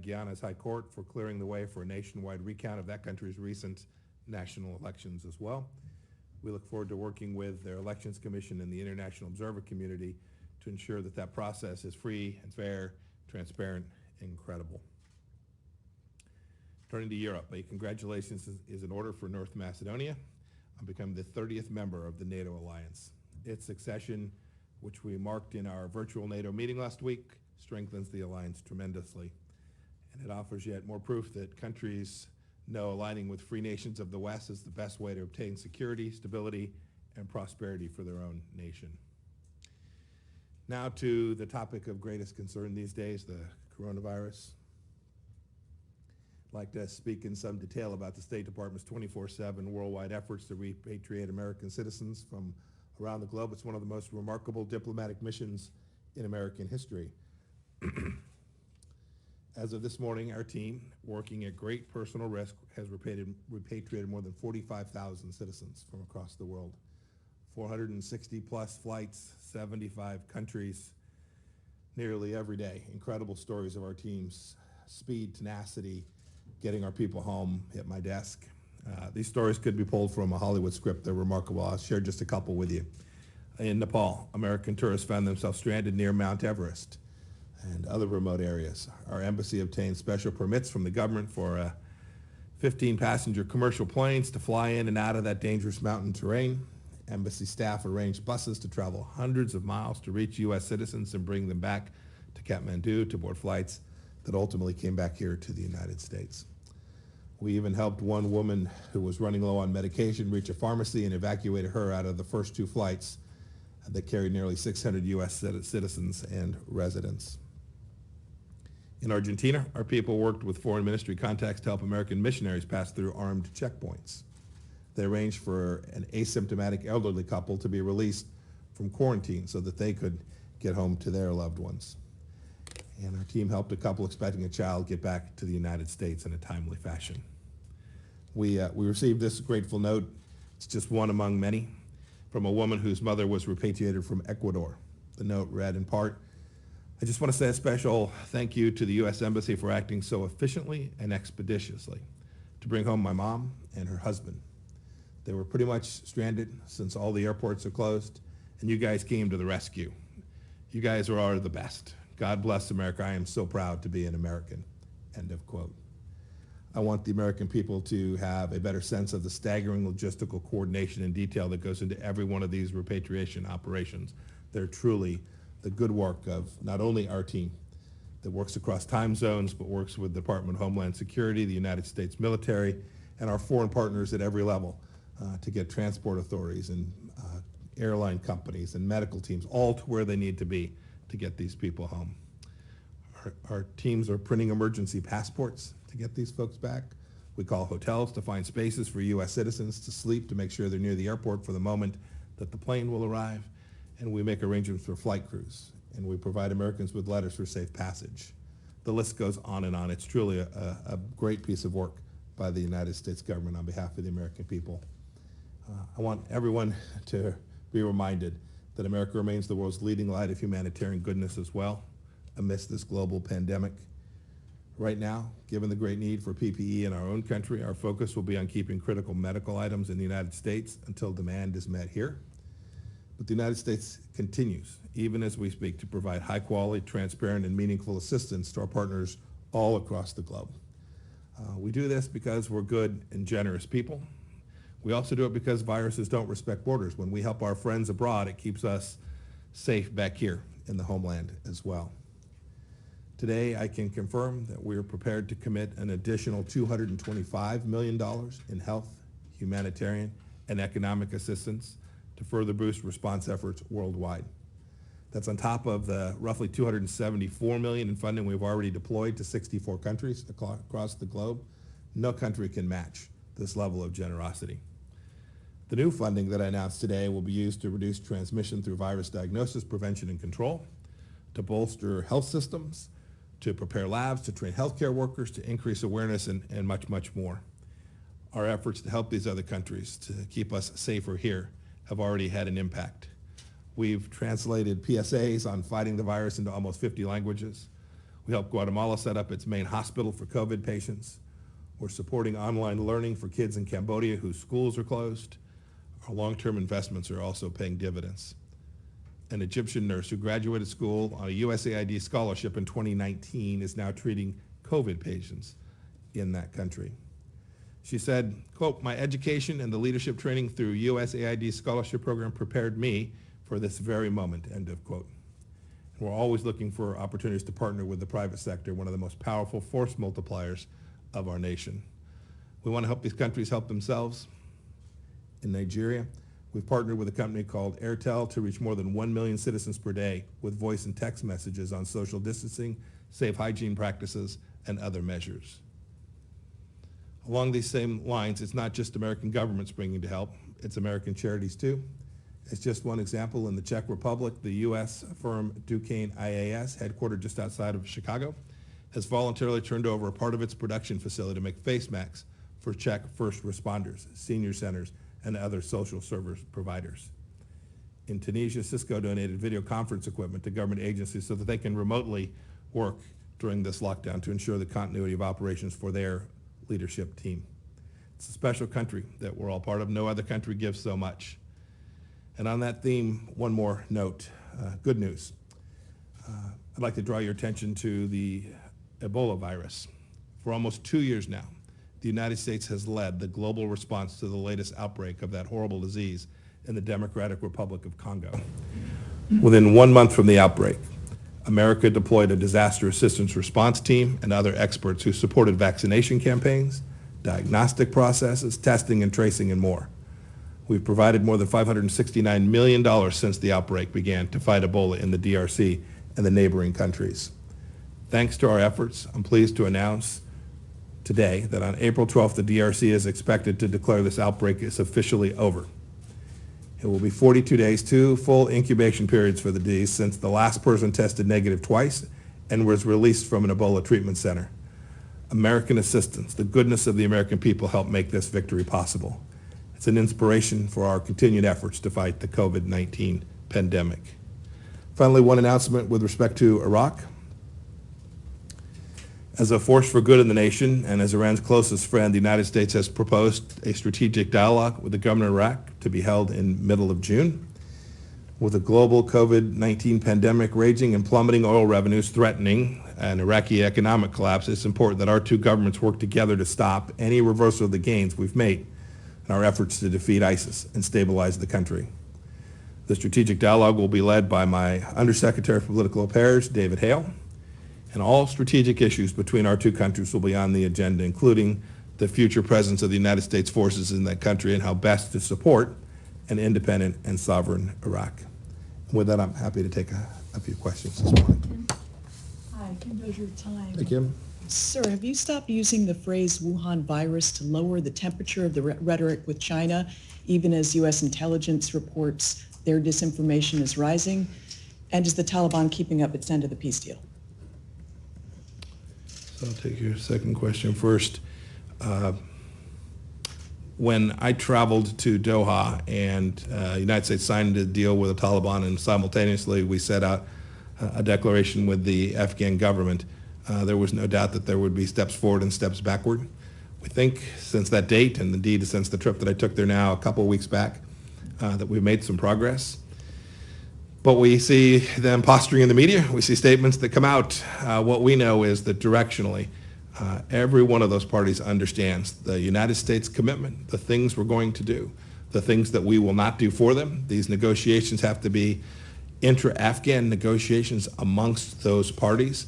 Guyana's High Court for clearing the way for a nationwide recount of that country's recent national elections as well. We look forward to working with their Elections Commission and the international observer community to ensure that that process is free and fair, transparent, and credible. Turning to Europe, a congratulations is in order for North Macedonia on becoming the 30th member of the NATO alliance. Its succession, which we marked in our virtual NATO meeting last week, strengthens the alliance tremendously. And it offers yet more proof that countries know aligning with free nations of the West is the best way to obtain security, stability, and prosperity for their own nation. Now to the topic of greatest concern these days, the coronavirus. I'd like to speak in some detail about the State Department's 24/7 worldwide efforts to repatriate American citizens from around the globe. It's one of the most remarkable diplomatic missions in American history. As of this morning, our team, working at great personal risk, has repatriated more than 45,000 citizens from across the world. 460 plus flights, 75 countries, nearly every day. Incredible stories of our team's speed, tenacity, getting our people home hit my desk. These stories could be pulled from a Hollywood script. They're remarkable. I'll share just a couple with you. In Nepal, American tourists found themselves stranded near Mount Everest and other remote areas. Our embassy obtained special permits from the government for 15-passenger commercial planes to fly in and out of that dangerous mountain terrain. Embassy staff arranged buses to travel hundreds of miles to reach U.S. citizens and bring them back to Kathmandu to board flights that ultimately came back here to the United States. We even helped one woman who was running low on medication reach a pharmacy and evacuated her out of the first two flights that carried nearly 600 U.S. citizens and residents. In Argentina, our people worked with foreign ministry contacts to help American missionaries pass through armed checkpoints. They arranged for an asymptomatic elderly couple to be released from quarantine so that they could get home to their loved ones. And our team helped a couple expecting a child get back to the United States in a timely fashion. We received this grateful note. It's just one among many from a woman whose mother was repatriated from Ecuador. The note read in part, "I just want to say a special thank you to the U.S. Embassy for acting so efficiently and expeditiously to bring home my mom and her husband. They were pretty much stranded since all the airports are closed, and you guys came to the rescue. You guys are the best. God bless America. I am so proud to be an American." End of quote. I want the American people to have a better sense of the staggering logistical coordination and detail that goes into every one of these repatriation operations. They're truly the good work of not only our team that works across time zones, but works with the Department of Homeland Security, the United States military, and our foreign partners at every level to get transport authorities and airline companies and medical teams all to where they need to be to get these people home. Our teams are printing emergency passports to get these folks back. We call hotels to find spaces for U.S. citizens to sleep to make sure they're near the airport for the moment that the plane will arrive. And we make arrangements for flight crews. And we provide Americans with letters for safe passage. The list goes on and on. It's truly a great piece of work by the United States government on behalf of the American people. I want everyone to be reminded that America remains the world's leading light of humanitarian goodness as well amidst this global pandemic. Right now, given the great need for PPE in our own country, our focus will be on keeping critical medical items in the United States until demand is met here. But the United States continues, even as we speak, to provide high quality, transparent, and meaningful assistance to our partners all across the globe. We do this because we're good and generous people. We also do it because viruses don't respect borders. When we help our friends abroad, it keeps us safe back here in the homeland as well. Today, I can confirm that we are prepared to commit an additional $225 million in health, humanitarian, and economic assistance to further boost response efforts worldwide. That's on top of the roughly $274 million in funding we've already deployed to 64 countries across the globe. No country can match this level of generosity. The new funding that I announced today will be used to reduce transmission through virus diagnosis, prevention, and control, to bolster health systems, to prepare labs, to train healthcare workers, to increase awareness, and much, much more. Our efforts to help these other countries to keep us safer here have already had an impact. We've translated PSAs on fighting the virus into almost 50 languages. We helped Guatemala set up its main hospital for COVID patients. We're supporting online learning for kids in Cambodia whose schools are closed. Our long-term investments are also paying dividends. An Egyptian nurse who graduated school on a USAID scholarship in 2019 is now treating COVID patients in that country. She said, quote, "My education and the leadership training through USAID scholarship program prepared me for this very moment," end of quote. We're always looking for opportunities to partner with the private sector, one of the most powerful force multipliers of our nation. We want to help these countries help themselves. In Nigeria, we've partnered with a company called Airtel to reach more than 1 million citizens per day with voice and text messages on social distancing, safe hygiene practices, and other measures. Along these same lines, it's not just American governments bringing to help, it's American charities too. As just one example, in the Czech Republic, the U.S. firm Duquesne IAS, headquartered just outside of Chicago, has voluntarily turned over a part of its production facility to make face masks for Czech first responders, senior centers, and other social service providers. In Tunisia, Cisco donated video conference equipment to government agencies so that they can remotely work during this lockdown to ensure the continuity of operations for their leadership team. It's a special country that we're all part of. No other country gives so much. And on that theme, one more note, good news. I'd like to draw your attention to the Ebola virus. For almost 2 years now, the United States has led the global response to the latest outbreak of that horrible disease in the Democratic Republic of Congo. Within 1 month from the outbreak, America deployed a disaster assistance response team and other experts who supported vaccination campaigns, diagnostic processes, testing and tracing, and more. We've provided more than $569 million since the outbreak began to fight Ebola in the DRC and the neighboring countries. Thanks to our efforts, I'm pleased to announce today that on April 12th, the DRC is expected to declare this outbreak is officially over. It will be 42 days, 2 full incubation periods for the disease since the last person tested negative twice and was released from an Ebola treatment center. American assistance, the goodness of the American people helped make this victory possible. It's an inspiration for our continued efforts to fight the COVID-19 pandemic. Finally, one announcement with respect to Iraq. As a force for good in the nation and as Iran's closest friend, the United States has proposed a strategic dialogue with the government of Iraq to be held in middle of June. With the global COVID-19 pandemic raging and plummeting oil revenues threatening an Iraqi economic collapse, it's important that our two governments work together to stop any reversal of the gains we've made in our efforts to defeat ISIS and stabilize the country. The strategic dialogue will be led by my Undersecretary for Political Affairs, David Hale, and all strategic issues between our two countries will be on the agenda, including the future presence of the United States forces in that country and how best to support an independent and sovereign Iraq. With that, I'm happy to take a few questions this morning. Hi, Kim, there's your time. Hey, Kim. Sir, have you stopped using the phrase Wuhan virus to lower the temperature of the rhetoric with China, even as U.S. intelligence reports their disinformation is rising? And is the Taliban keeping up its end of the peace deal? So I'll take your second question first. When I traveled to Doha and the United States signed a deal with the Taliban, and simultaneously we set out a declaration with the Afghan government, there was no doubt that there would be steps forward and steps backward. We think since that date, and indeed since the trip that I took there now a couple of weeks back, that we've made some progress. But we see them posturing in the media. We see statements that come out. What we know is that directionally, every one of those parties understands the United States commitment, the things we're going to do, the things that we will not do for them. These negotiations have to be intra-Afghan negotiations amongst those parties,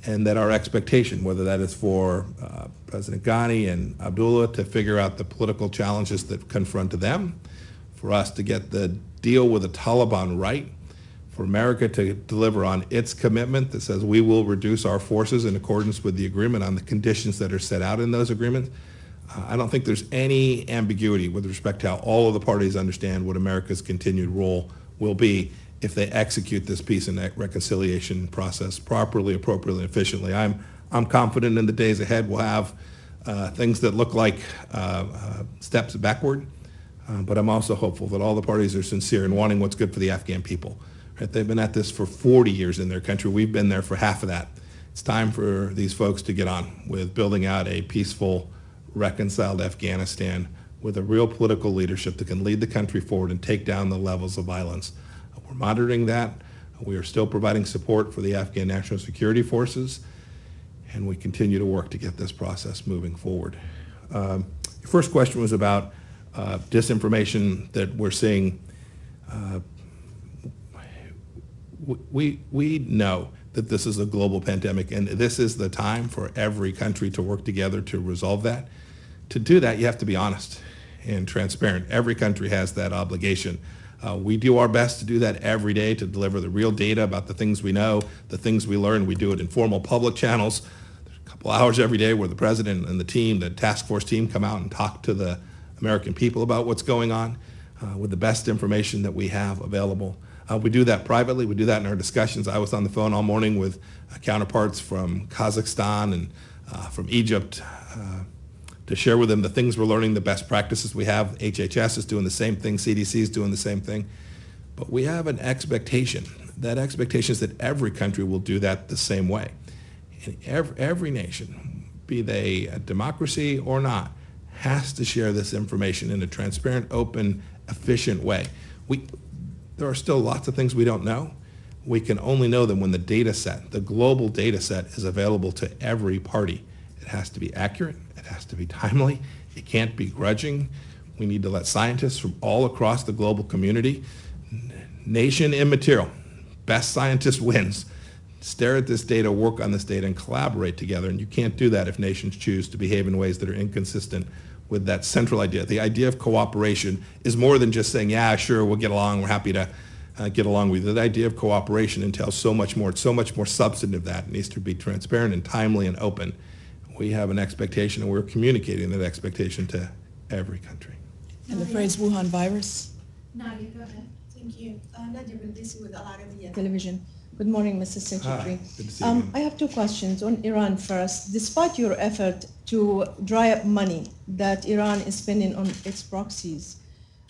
and that our expectation, whether that is for President Ghani and Abdullah to figure out the political challenges that confront them, for us to get the deal with the Taliban right, for America to deliver on its commitment that says we will reduce our forces in accordance with the agreement on the conditions that are set out in those agreements. I don't think there's any ambiguity with respect to how all of the parties understand what America's continued role will be if they execute this peace and reconciliation process properly, appropriately, and efficiently. I'm confident in the days ahead we'll have things that look like steps backward, but I'm also hopeful that all the parties are sincere in wanting what's good for the Afghan people. Right? They've been at this for 40 years in their country. We've been there for half of that. It's time for these folks to get on with building out a peaceful, reconciled Afghanistan with a real political leadership that can lead the country forward and take down the levels of violence. We're monitoring that. We are still providing support for the Afghan National Security Forces, and we continue to work to get this process moving forward. Your first question was about disinformation that we're seeing. We know that this is a global pandemic, and this is the time for every country to work together to resolve that. To do that, you have to be honest and transparent. Every country has that obligation. We do our best to do that every day, to deliver the real data about the things we know, the things we learn. We do it in formal public channels. There's a couple hours every day where the president and the team, the task force team, come out and talk to the American people about what's going on with the best information that we have available. We do that privately. We do that in our discussions. I was on the phone all morning with counterparts from Kazakhstan and from Egypt to share with them the things we're learning, the best practices we have. HHS is doing the same thing. CDC is doing the same thing. But we have an expectation. That expectation is that every country will do that the same way. And every nation, be they a democracy or not, has to share this information in a transparent, open, efficient way. There are still lots of things we don't know. We can only know them when the data set, the global data set, is available to every party. It has to be accurate. It has to be timely. It can't be grudging. We need to let scientists from all across the global community, nation immaterial, best scientist wins, stare at this data, work on this data, and collaborate together. And you can't do that if nations choose to behave in ways that are inconsistent with that central idea. The idea of cooperation is more than just saying, yeah, sure, we'll get along, we're happy to get along with you. The idea of cooperation entails so much more. It's so much more substantive than that. It needs to be transparent and timely and open. We have an expectation, and we're communicating that expectation to every country. And the phrase Wuhan virus? Nadia, go ahead. Thank you. Nadia Baldisi with Al Arabiya. Television. Good morning, Mrs. Secretary. Good to see you again. I have two questions on Iran first. Despite your effort to dry up money that Iran is spending on its proxies,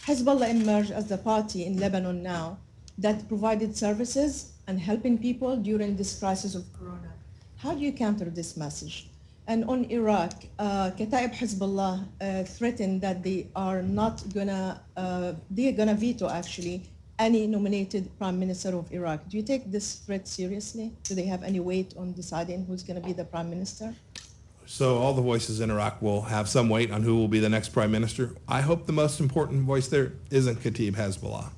Hezbollah emerged as the party in Lebanon now that provided services and helping people during this crisis of Corona. How do you counter this message? And on Iraq, Kataib Hezbollah threatened that they're gonna veto actually any nominated prime minister of Iraq. Do you take this threat seriously? Do they have any weight on deciding who's gonna be the prime minister? So all the voices in Iraq will have some weight on who will be the next prime minister. I hope the most important voice there isn't Kataib Hezbollah.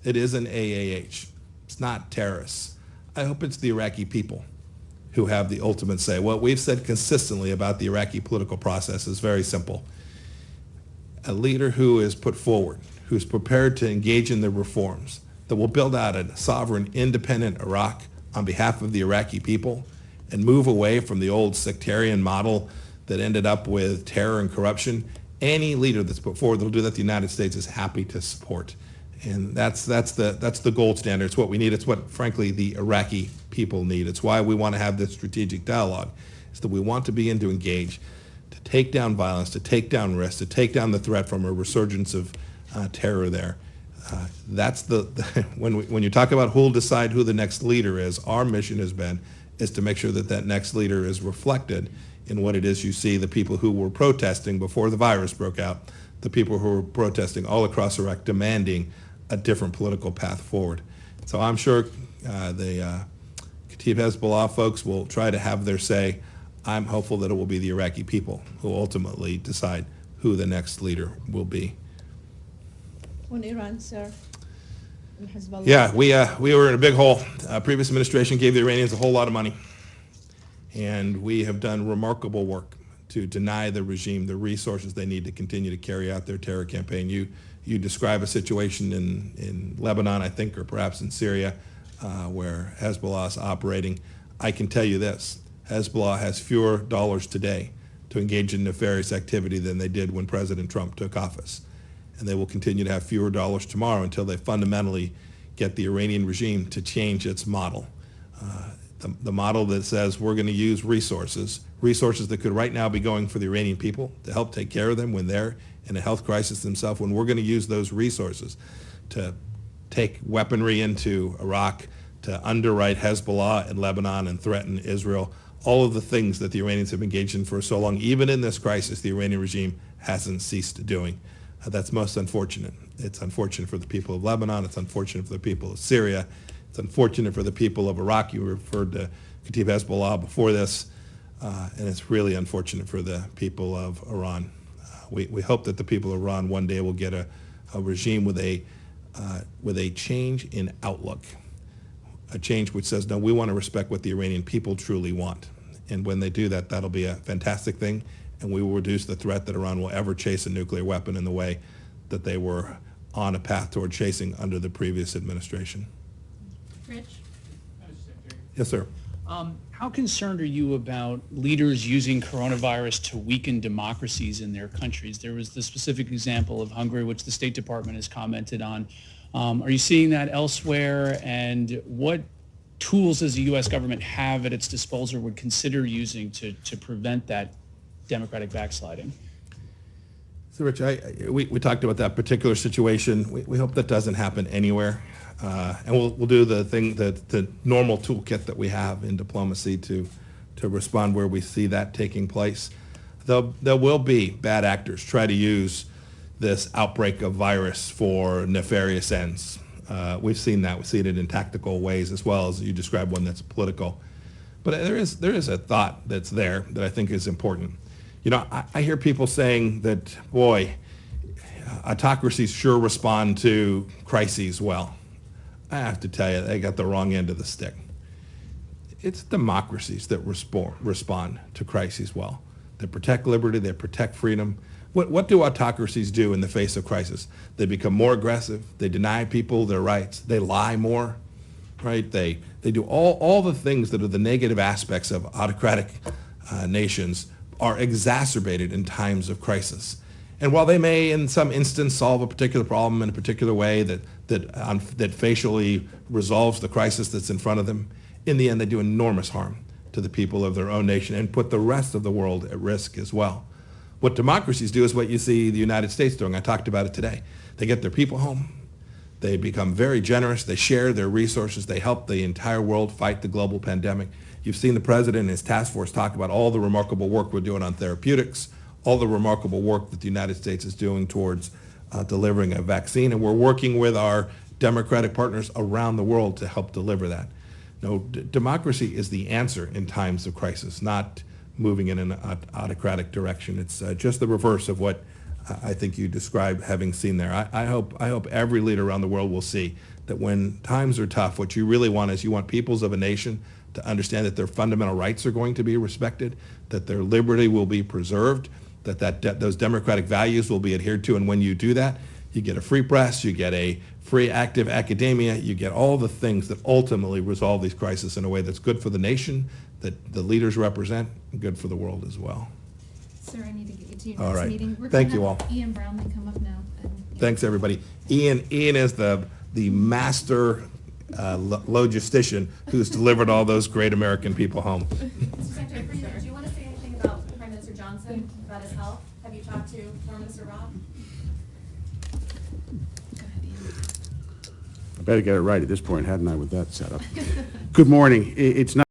It isn't AAH. It's not terrorists. I hope it's the Iraqi people who have the ultimate say. What we've said consistently about the Iraqi political process is very simple. A leader who is put forward, who's prepared to engage in the reforms that will build out a sovereign, independent Iraq on behalf of the Iraqi people and move away from the old sectarian model that ended up with terror and corruption. Any leader that's put forward that will do that, the United States is happy to support. And that's the gold standard. It's what we need. It's what, frankly, the Iraqi people need. It's why we want to have this strategic dialogue. It's that we want to begin to engage, to take down violence, to take down risk, to take down the threat from a resurgence of terror there. That's when you talk about who will decide who the next leader is, our mission is to make sure that that next leader is reflected in what it is you see the people who were protesting before the virus broke out, the people who were protesting all across Iraq demanding a different political path forward. So I'm sure the Kataib Hezbollah folks will try to have their say. I'm hopeful that it will be the Iraqi people who ultimately decide who the next leader will be. On Iran, sir, and Hezbollah. Yeah, we were in a big hole. Previous administration gave the Iranians a whole lot of money, and we have done remarkable work to deny the regime the resources they need to continue to carry out their terror campaign. You describe a situation in Lebanon, I think, or perhaps in Syria, where Hezbollah is operating. I can tell you this, Hezbollah has fewer dollars today to engage in nefarious activity than they did when President Trump took office. And they will continue to have fewer dollars tomorrow until they fundamentally get the Iranian regime to change its model. The model that says we're going to use resources that could right now be going for the Iranian people to help take care of them when they're in a health crisis themselves, when we're going to use those resources to take weaponry into Iraq, to underwrite Hezbollah in Lebanon and threaten Israel. all of the things that the Iranians have engaged in for so long. Even in this crisis, the Iranian regime hasn't ceased doing. That's most unfortunate. It's unfortunate for the people of Lebanon. It's unfortunate for the people of Syria. It's unfortunate for the people of Iraq. You referred to Kataib Hezbollah before this, and it's really unfortunate for the people of Iran. We hope that the people of Iran one day will get a regime with a change in outlook, a change which says, no, we want to respect what the Iranian people truly want. And when they do that, that'll be a fantastic thing, and we will reduce the threat that Iran will ever chase a nuclear weapon in the way that they were on a path toward chasing under the previous administration. Rich? Yes, sir. How concerned are you about leaders using coronavirus to weaken democracies in their countries? There was the specific example of Hungary, which the State Department has commented on. Are you seeing that elsewhere? And what tools does the U.S. government have at its disposal would consider using to prevent that democratic backsliding? So, Rich, we talked about that particular situation. We hope that doesn't happen anywhere. And we'll do the normal toolkit that we have in diplomacy to respond where we see that taking place. There will be bad actors try to use this outbreak of virus for nefarious ends. We've seen that. We see it in tactical ways as well as you described one that's political. But there is a thought that's there that I think is important. You know, I hear people saying that, boy, autocracies sure respond to crises well. I have to tell you, they got the wrong end of the stick. It's democracies that respond to crises well. They protect liberty, they protect freedom. What do autocracies do in the face of crisis? They become more aggressive, they deny people their rights, they lie more, right? They do all the things that are the negative aspects of autocratic nations are exacerbated in times of crisis. And while they may, in some instance, solve a particular problem in a particular way that facially resolves the crisis that's in front of them, in the end, they do enormous harm to the people of their own nation and put the rest of the world at risk as well. What democracies do is what you see the United States doing. I talked about it today. They get their people home. They become very generous. They share their resources. They help the entire world fight the global pandemic. You've seen the president and his task force talk about all the remarkable work we're doing on therapeutics, all the remarkable work that the United States is doing towards delivering a vaccine, and we're working with our democratic partners around the world to help deliver that. No, democracy is the answer in times of crisis, not moving in an autocratic direction. It's just the reverse of what I think you described having seen there. I hope every leader around the world will see that when times are tough, what you really want is you want peoples of a nation to understand that their fundamental rights are going to be respected, that their liberty will be preserved, that those democratic values will be adhered to. And when you do that, you get a free press, you get a free active academia, you get all the things that ultimately resolve these crises in a way that's good for the nation, that the leaders represent, and good for the world as well. Sir, I need to get you to your All next right. meeting. We're Thank gonna you have all. Ian Brownlee come up now. Thanks, everybody. Ian is the master logistician who's delivered all those great American people home. Secretary Freeman, do you want to say anything about Prime Minister Johnson, about his health? Have you talked to Prime Minister Rob? I better get it right at this point, hadn't I, with that setup? Good morning. It's not